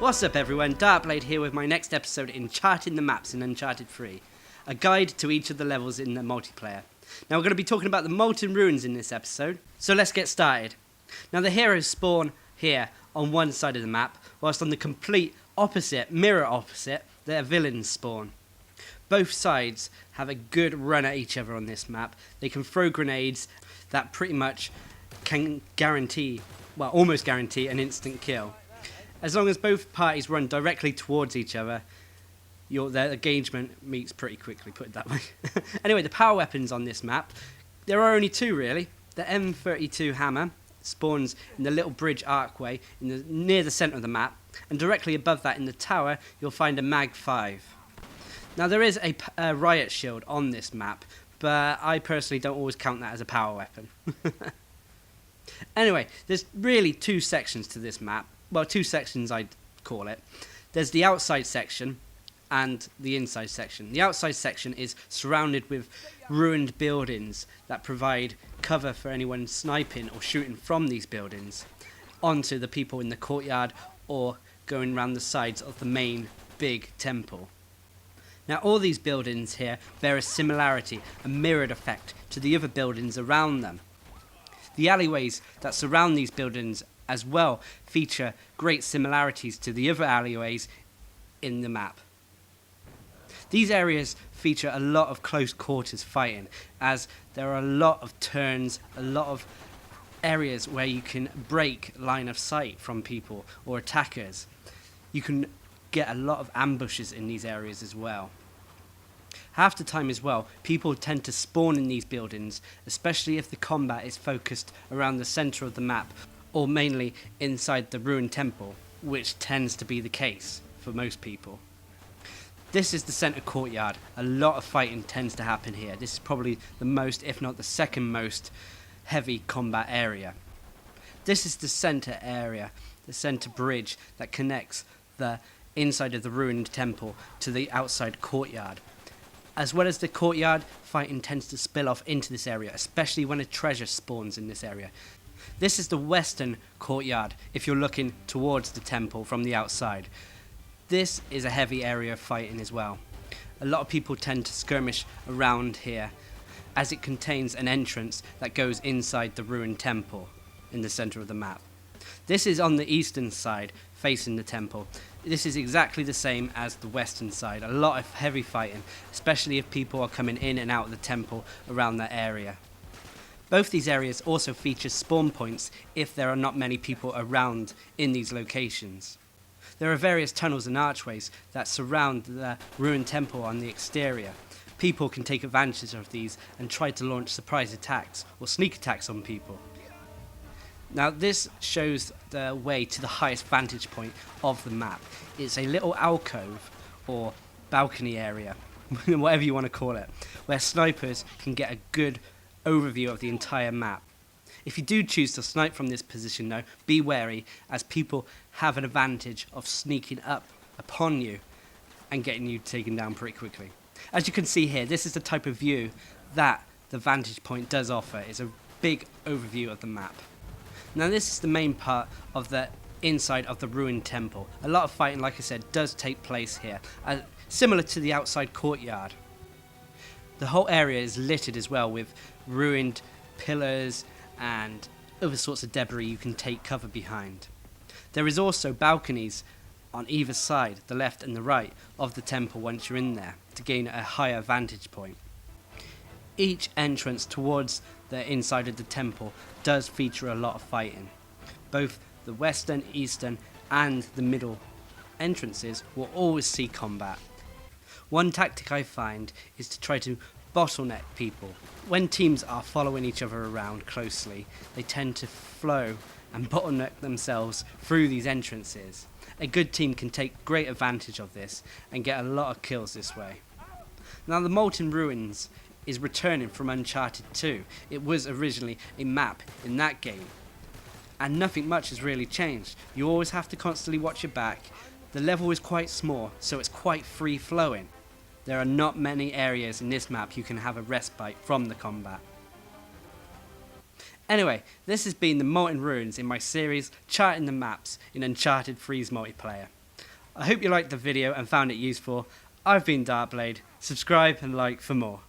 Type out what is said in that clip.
What's up everyone, Darcblade here with my next episode in Charting the Maps in Uncharted 3. A guide to each of the levels in the multiplayer. Now we're going to be talking about the Molten Ruins in this episode, so let's get started. Now the heroes spawn here on one side of the map, whilst on the complete opposite, mirror opposite, their villains spawn. Both sides have a good run at each other on this map. They can throw grenades that pretty much can guarantee, well almost guarantee, an instant kill. As long as both parties run directly towards each other, their engagement meets pretty quickly, put it that way. Anyway, the power weapons on this map, there are only two really. The M32 hammer spawns in the little bridge archway near the centre of the map, and directly above that in the tower you'll find a Mag 5. Now there is a riot shield on this map, but I personally don't always count that as a power weapon. Anyway, there's really two sections to this map. Well, two sections I'd call it. There's the outside section and the inside section. The outside section is surrounded with ruined buildings that provide cover for anyone sniping or shooting from these buildings onto the people in the courtyard or going around the sides of the main big temple. Now all these buildings here bear a similarity, a mirrored effect to the other buildings around them. The alleyways that surround these buildings as well feature great similarities to the other alleyways in the map. These areas feature a lot of close quarters fighting, as there are a lot of turns, a lot of areas where you can break line of sight from people or attackers. You can get a lot of ambushes in these areas as well. Half the time as well, people tend to spawn in these buildings, especially if the combat is focused around the centre of the map, or mainly inside the ruined temple, which tends to be the case for most people. This is the centre courtyard. A lot of fighting tends to happen here. This is probably the most, if not the second most, heavy combat area. This is the centre area, the centre bridge that connects the inside of the ruined temple to the outside courtyard. As well as the courtyard, fighting tends to spill off into this area, especially when a treasure spawns in this area. This is the western courtyard, if you're looking towards the temple from the outside. This is a heavy area of fighting as well. A lot of people tend to skirmish around here, as it contains an entrance that goes inside the ruined temple in the centre of the map. This is on the eastern side, facing the temple. This is exactly the same as the western side. A lot of heavy fighting, especially if people are coming in and out of the temple around that area. Both these areas also feature spawn points if there are not many people around in these locations. There are various tunnels and archways that surround the ruined temple on the exterior. People can take advantage of these and try to launch surprise attacks or sneak attacks on people. Now this shows the way to the highest vantage point of the map. It's a little alcove or balcony area, whatever you want to call it, where snipers can get a good overview of the entire map. If you do choose to snipe from this position though, be wary, as people have an advantage of sneaking up upon you and getting you taken down pretty quickly. As you can see here, this is the type of view that the vantage point does offer. It's a big overview of the map. Now this is the main part of the inside of the ruined temple. A lot of fighting, like I said, does take place here, similar to the outside courtyard. The whole area is littered as well with ruined pillars and other sorts of debris you can take cover behind. There is also balconies on either side, the left and the right, of the temple once you're in there, to gain a higher vantage point. Each entrance towards the inside of the temple does feature a lot of fighting. Both the western, eastern and the middle entrances will always see combat. One tactic I find is to try to bottleneck people. When teams are following each other around closely, they tend to flow and bottleneck themselves through these entrances. A good team can take great advantage of this and get a lot of kills this way. Now the Molten Ruins is returning from Uncharted 2. It was originally a map in that game, and nothing much has really changed. You always have to constantly watch your back. The level is quite small, so it's quite free flowing. There are not many areas in this map you can have a respite from the combat. Anyway, this has been the Molten Ruins in my series Charting the Maps in Uncharted 3's multiplayer. I hope you liked the video and found it useful. I've been Darcblade. Subscribe and like for more.